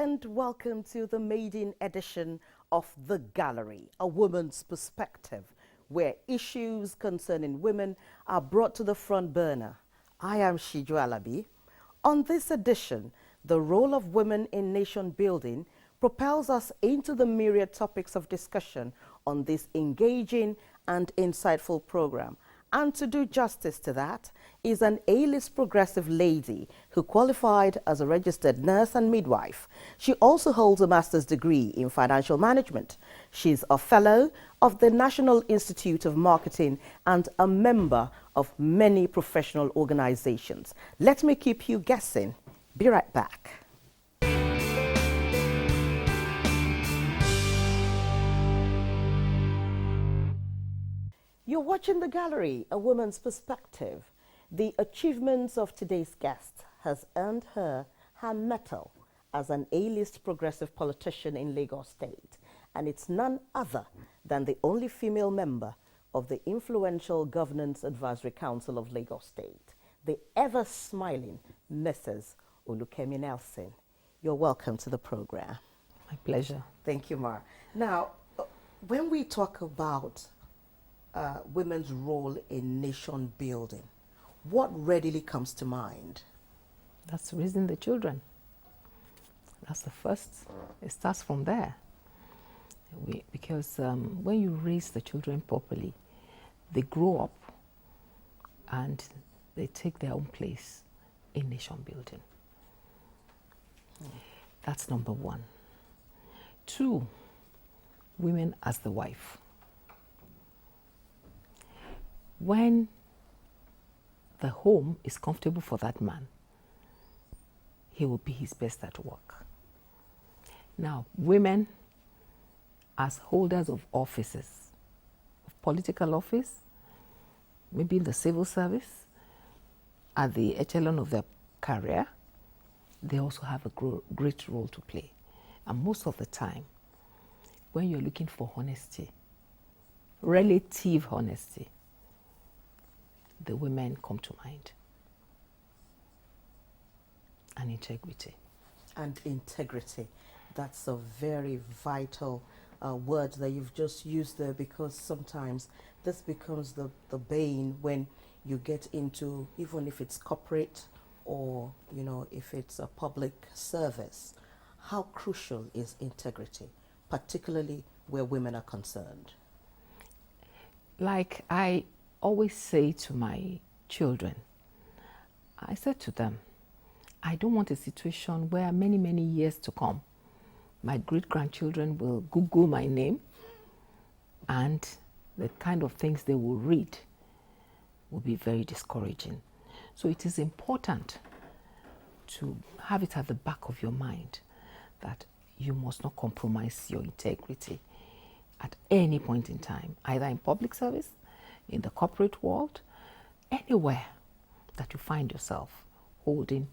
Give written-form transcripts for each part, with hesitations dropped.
and welcome to the maiden edition of The Gallery, a woman's perspective, where issues concerning women are brought to the front burner. I am Shiju Alabi. On this edition, the role of women in nation building propels us into the myriad topics of discussion on this engaging and insightful program. And to do justice to that is an A-list progressive lady who qualified as a registered nurse and midwife. She also holds a master's degree in financial management. She's a fellow of the National Institute of Marketing and a member of many professional organizations. Let me keep you guessing. Be right back. You're watching The Gallery, a woman's perspective. The achievements of today's guest has earned her her medal as an A-list progressive politician in Lagos State, and it's none other than the only female member of the influential Governance Advisory Council of Lagos State, the ever-smiling Mrs. Kemi Nelson. You're welcome to the program. My pleasure. Thank you, Mar. Now, when we talk about women's role in nation building, what readily comes to mind? That's raising the children. That's the first. It starts from there. Because when you raise the children properly, they grow up and they take their own place in nation building. That's number one. Two, women as the wife. When the home is comfortable for that man, he will be his best at work. Now, women as holders of offices, of political office, maybe in the civil service, at the echelon of their career, they also have a great role to play. And most of the time, when you're looking for honesty, relative honesty, the women come to mind. And integrity. And integrity. That's a very vital word that you've just used there, because sometimes this becomes the bane when you get into, even if it's corporate or, you know, if it's a public service. How crucial is integrity, particularly where women are concerned? Like I always say to my children, I said to them, I don't want a situation where many, many years to come, my great-grandchildren will Google my name and the kind of things they will read will be very discouraging. So it is important to have it at the back of your mind that you must not compromise your integrity at any point in time, either in public service, in the corporate world, anywhere that you find yourself holding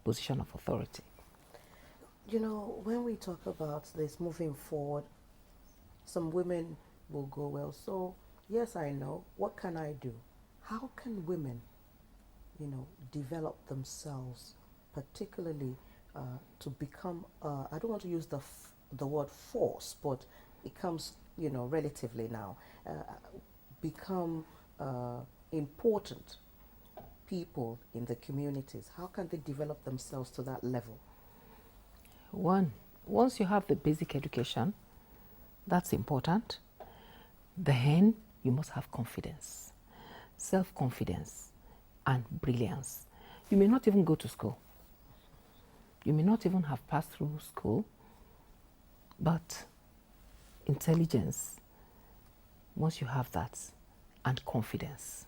position of authority. You know, when we talk about this moving forward, some women will go, well, so yes, I know, what can I do? How can women, you know, develop themselves, particularly to become, I don't want to use the word force, but it comes, you know, relatively now, become important people in the communities? How can they develop themselves to that level? One, once you have the basic education, that's important. Then you must have confidence, self-confidence, and brilliance. You may not even go to school. You may not even have passed through school, but intelligence, once you have that, and confidence.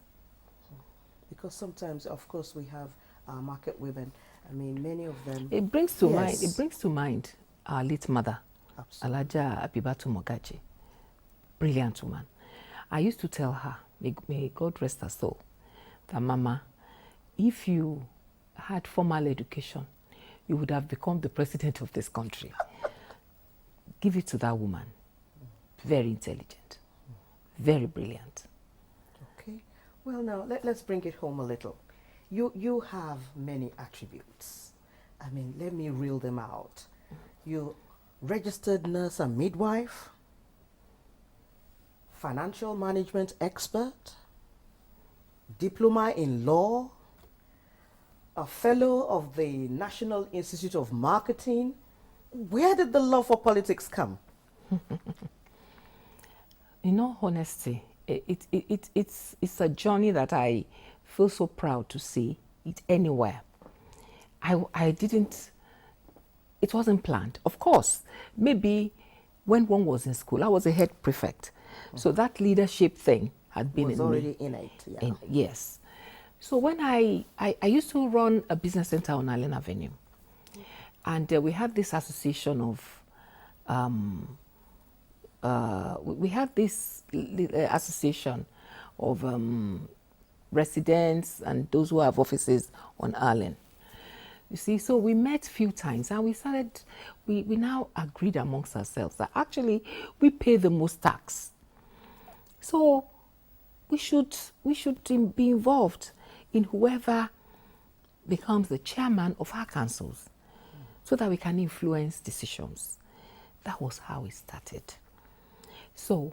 Because sometimes, of course, we have market women. I mean, many of them. It brings to mind. It brings to mind our late mother, Absolutely. Alaja Abibatu Mogaji, brilliant woman. I used to tell her, may God rest her soul, that Mama, if you had formal education, you would have become the president of this country. Give it to that woman. Very intelligent, very brilliant. Okay. Well, now let's bring it home a little. You have many attributes. I mean, let me reel them out. You registered nurse and midwife, financial management expert, diploma in law, a fellow of the National Institute of Marketing. Where did the love for politics come? In all honesty, it's a journey that I feel so proud to see it anywhere. I didn't, it wasn't planned. Of course, maybe when one was in school, I was a head prefect. So that leadership thing had been Was in already me. innate, yeah. Yes. So when I used to run a business center on Allen Avenue. And we had this association of, we had this association of residents and those who have offices on Allen. You see, so we met a few times and we started, we now agreed amongst ourselves that actually we pay the most tax. So we should be involved in whoever becomes the chairman of our councils so that we can influence decisions. That was how it started. So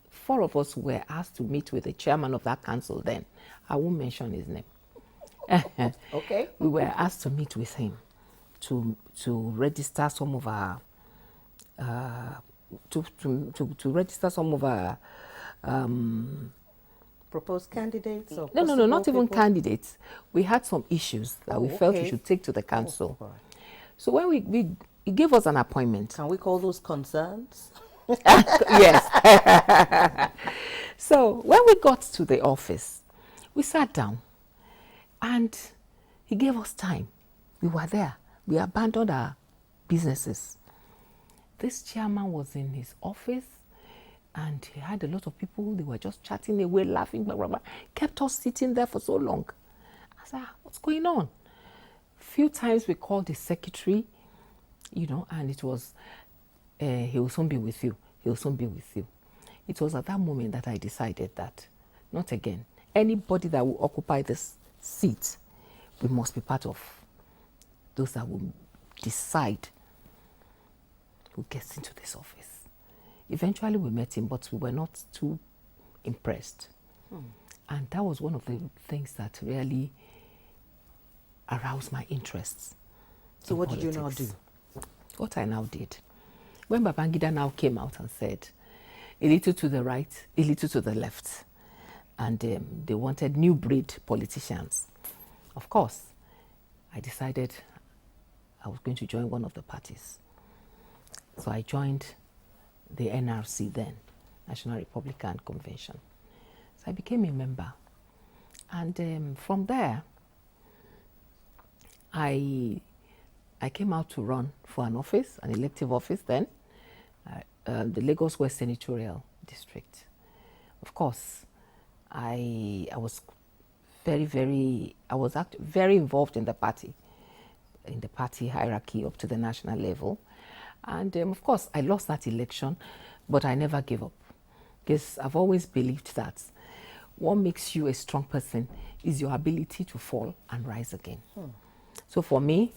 four of us were asked to meet with the chairman of that council then. I won't mention his name. Okay. We were asked to meet with him to register some of our to register some of our Proposed candidates or no, not even people? candidates. We had some issues that we felt we should take to the council. all right. So when he gave us an appointment. Can we call those concerns? Yes. So when we got to the office, we sat down and he gave us time. We were there. We abandoned our businesses. This chairman was in his office and he had a lot of people. They were just chatting away, laughing, blah, blah, blah. Kept us sitting there for so long. I said, what's going on? Few times we called the secretary, and it was, he will soon be with you. He will soon be with you. It was at that moment that I decided that, not again. Anybody that will occupy this seat, we must be part of those that will decide who gets into this office. Eventually we met him, but we were not too impressed. And that was one of the things that really aroused my interests. So what did you now do? What I now did. When Babangida now came out and said, a little to the right, a little to the left, and they wanted new breed politicians. Of course, I decided I was going to join one of the parties. So I joined the NRC then, National Republican Convention. So I became a member. And from there, I came out to run for an office, an elective office then, the Lagos West Senatorial District. Of course, I was very involved in the party hierarchy up to the national level. And of course, I lost that election, but I never gave up because I've always believed that what makes you a strong person is your ability to fall and rise again. So for me,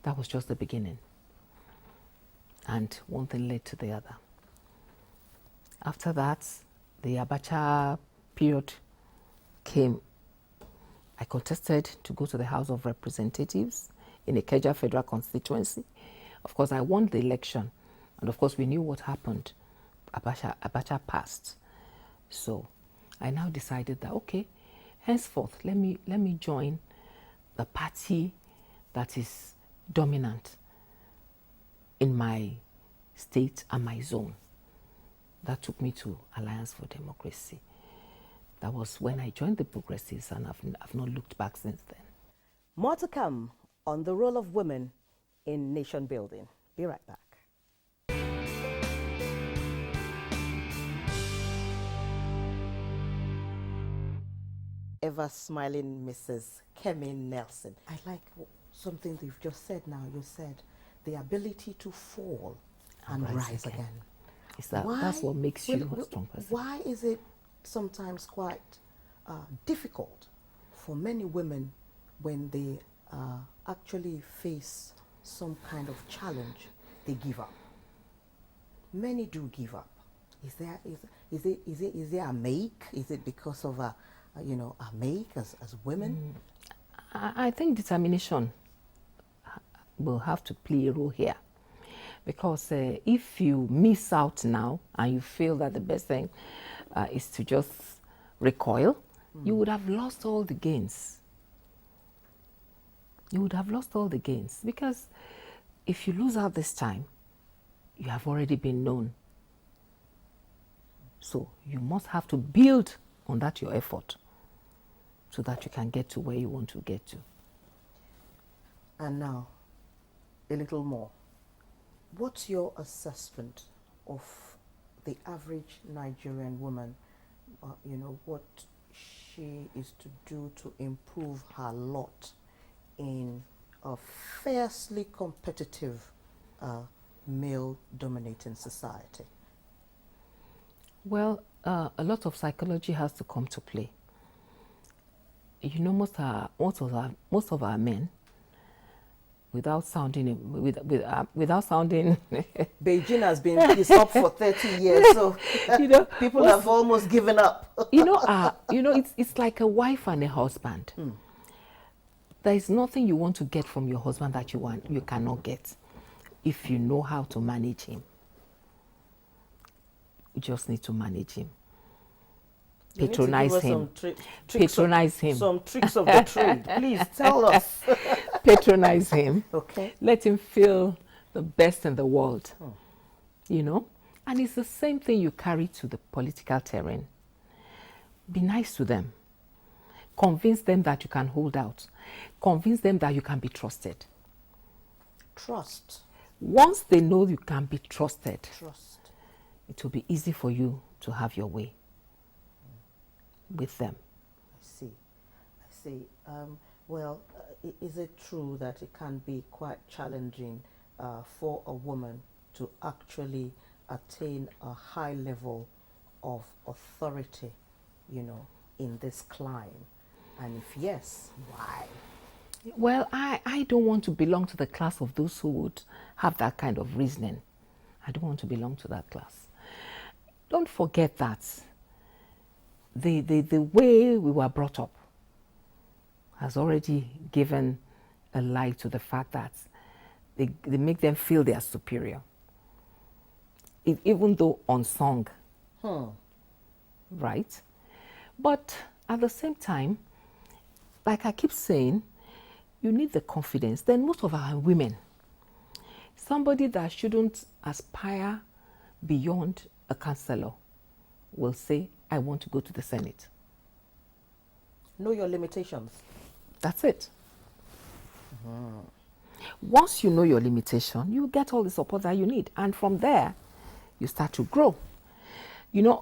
that was just the beginning. And one thing led to the other. After that, the Abacha period came. I contested to go to the House of Representatives in the Ikeja Federal Constituency. Of course, I won the election. And of course, we knew what happened. Abacha passed. So I now decided that, okay, henceforth, let me join the party that is dominant in my state and my zone. That took me to Alliance for Democracy. That was when I joined the Progressives, and I've not looked back since then. More to come on the role of women in nation building. Be right back. Ever smiling Mrs. Kemi Nelson. I like something you've just said now. You said the ability to fall and rise again. That's what makes you a strong person. Why is it sometimes quite difficult for many women when they actually face some kind of challenge they give up. Many do give up. Is there a make? Is it because of a make as women? I think determination will have to play a role here, because if you miss out now and you feel that the best thing is to just recoil, you would have lost all the gains. You would have lost all the gains, because if you lose out this time, you have already been known. So you must have to build on that your effort so that you can get to where you want to get to. And now, a little more. What's your assessment of the average Nigerian woman? What she is to do to improve her lot in a fiercely competitive male-dominating society? Well, a lot of psychology has to come to play. Most of our men, without sounding Beijing has been up for 30 years, so people have almost given up. It's like a wife and a husband. There is nothing you want to get from your husband that you cannot get if you know how to manage him. You just need to manage him. Patronize him. Patronize him. Some tricks of the trade. Please tell us. Patronize him. Okay. Let him feel the best in the world. And it's the same thing you carry to the political terrain. Be nice to them. Convince them that you can hold out. Convince them that you can be trusted. Trust. Once they know you can be trusted, it will be easy for you to have your way with them. I see. Is it true that it can be quite challenging for a woman to actually attain a high level of authority, in this climb? And if yes, why? Well, I don't want to belong to the class of those who would have that kind of reasoning. I don't want to belong to that class. Don't forget that the way we were brought up has already given a lie to the fact that they make them feel they are superior. Even though unsung. Right? But at the same time, like I keep saying, you need the confidence. Then most of our women, somebody that shouldn't aspire beyond a councillor will say, I want to go to the Senate. Know your limitations. That's it. Once you know your limitation, you get all the support that you need. And from there, you start to grow.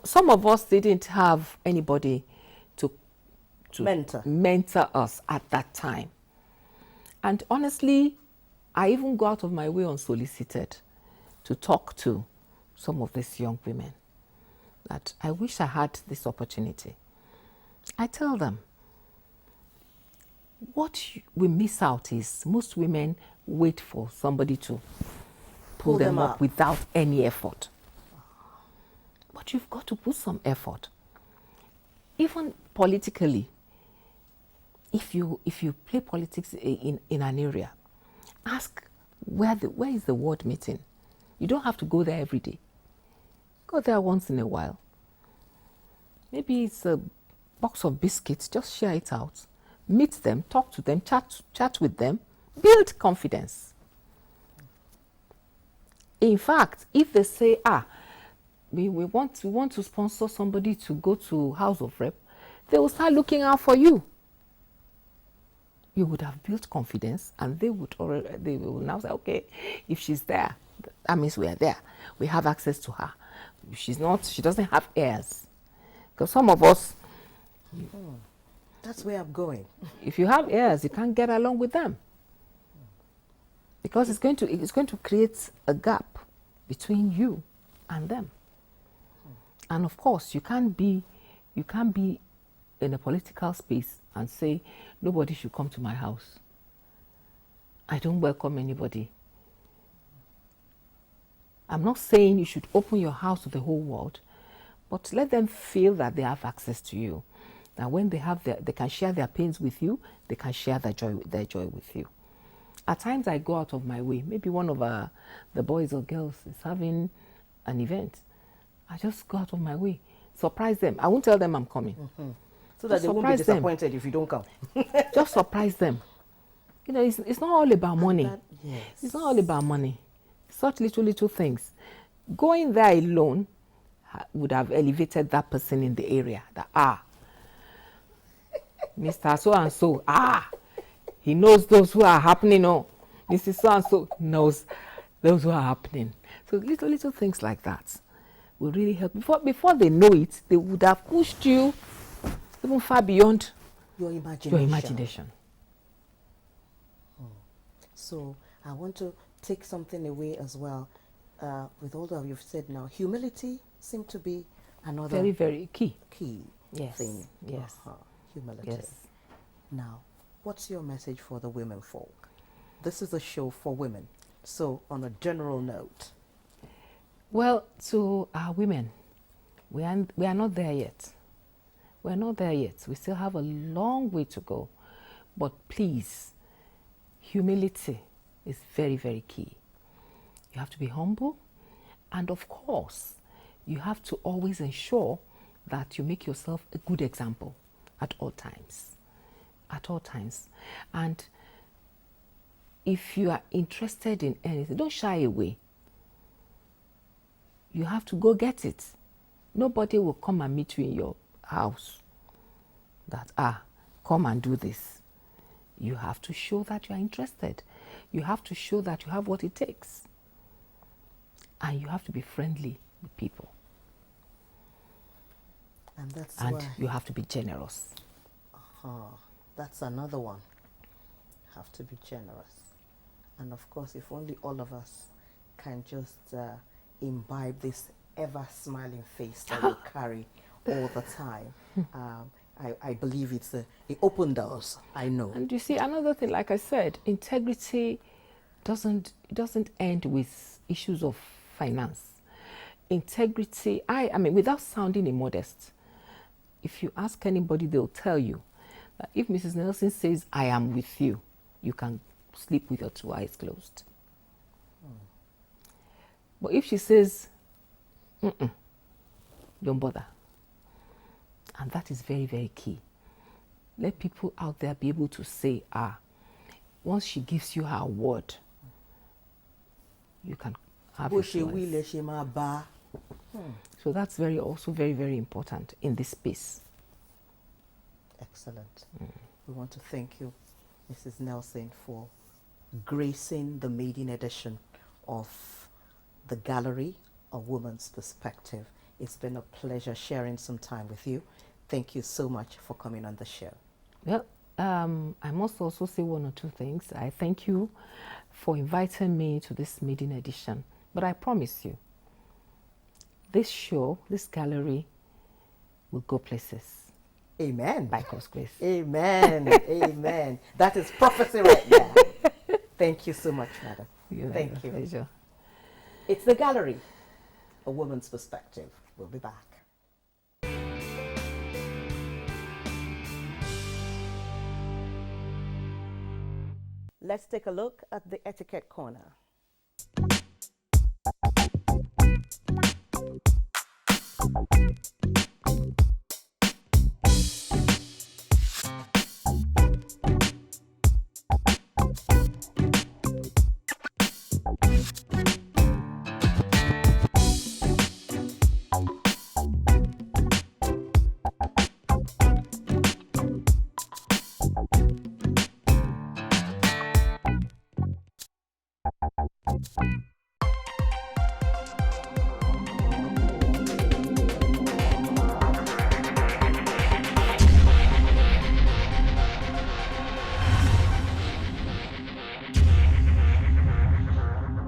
Some of us didn't have anybody to mentor us at that time. And honestly, I even go out of my way unsolicited to talk to some of these young women that I wish I had this opportunity. I tell them, what we miss out is most women wait for somebody to pull them up without any effort. But you've got to put some effort. Even politically, if you play politics in an area, ask where is the ward meeting. You don't have to go there every day. Go there once in a while. Maybe it's a box of biscuits, just share it out. Meet them, talk to them, chat with them, build confidence. In fact, if they say, we want to sponsor somebody to go to House of Rep, they will start looking out for you. You would have built confidence, and they will now say, okay, if she's there, that means we are there. We have access to her. If she's not, she doesn't have heirs. Because some of us, that's where I'm going. If you have heirs, you can't get along with them. Because it's going to create a gap between you and them. And of course, you can't be in a political space and say, nobody should come to my house. I don't welcome anybody. I'm not saying you should open your house to the whole world, but let them feel that they have access to you. That when they can share their pains with you, they can share their joy with you. At times I go out of my way. Maybe one of the boys or girls is having an event. I just go out of my way, surprise them. I won't tell them I'm coming. So that they won't be disappointed if you don't come. Just surprise them. You know, it's not all about money. Yes. It's not all about money. Such little things. Going there alone would have elevated that person in the area. That, Mr. So-and-so, he knows those who are happening. Oh, Mrs. So-and-so knows those who are happening. So little things like that will really help. Before they know it, they would have pushed you even far beyond your imagination. So I want to take something away as well. With all that you've said now, humility seems to be another very, very key thing. Yes. Humility. Yes. Now, what's your message for the women folk? This is a show for women. So on a general note. Well, to our women, we are not there yet. We're not there yet. We still have a long way to go. But please, humility is very, very key. You have to be humble. And of course, you have to always ensure that you make yourself a good example at all times. At all times. And if you are interested in anything, don't shy away. You have to go get it. Nobody will come and meet you in your house that, come and do this. You have to show that you are interested. You have to show that you have what it takes. And you have to be friendly with people. And that's and why you have to be generous. That's another one. Have to be generous. And of course, if only all of us can just imbibe this ever smiling face that we carry all the time. I believe it opens doors. I know. And you see, another thing, like I said, integrity doesn't end with issues of finance. Integrity, I mean, without sounding immodest, if you ask anybody, they'll tell you that if Mrs. Nelson says, I am with you, you can sleep with your 2 eyes closed. But if she says, don't bother. And that is very, very key. Let people out there be able to say, once she gives you her word, you can have your choice. So that's also very, very important in this space. Excellent. We want to thank you, Mrs. Nelson, for gracing the maiden edition of the Gallery, A Woman's Perspective. It's been a pleasure sharing some time with you. Thank you so much for coming on the show. Well, I must also say one or two things. I thank you for inviting me to this maiden edition. But I promise you, this show, this gallery, will go places. Amen. By God's grace. Amen. Amen. That is prophecy right there. Thank you so much, madam. Thank you. Pleasure. It's the Gallery, A Woman's Perspective. We'll be back. Let's take a look at the etiquette corner.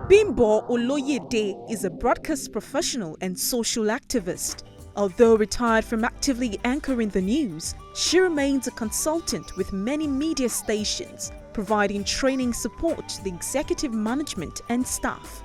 Bimbo Oloyede is a broadcast professional and social activist. Although retired from actively anchoring the news, she remains a consultant with many media stations, providing training support to the executive management and staff.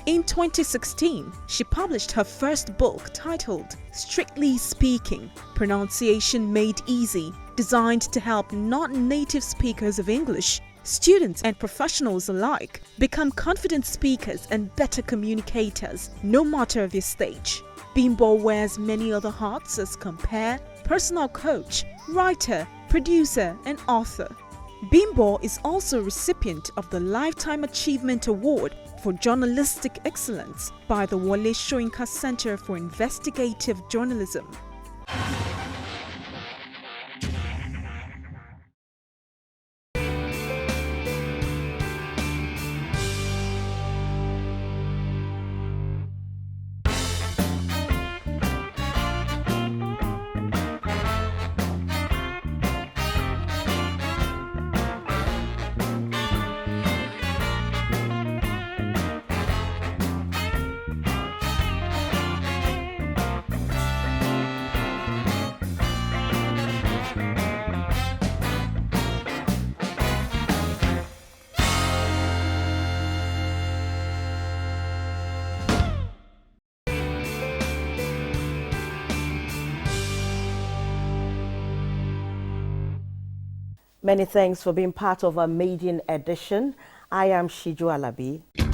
In 2016, she published her first book titled Strictly Speaking, Pronunciation Made Easy, designed to help non-native speakers of English, students and professionals alike, become confident speakers and better communicators, no matter their stage. Bimbo wears many other hats as compare, personal coach, writer, producer, and author. Bimbo is also a recipient of the Lifetime Achievement Award for Journalistic Excellence by the Wole Soyinka Center for Investigative Journalism. Many thanks for being part of our maiden edition. I am Shiju Alabi.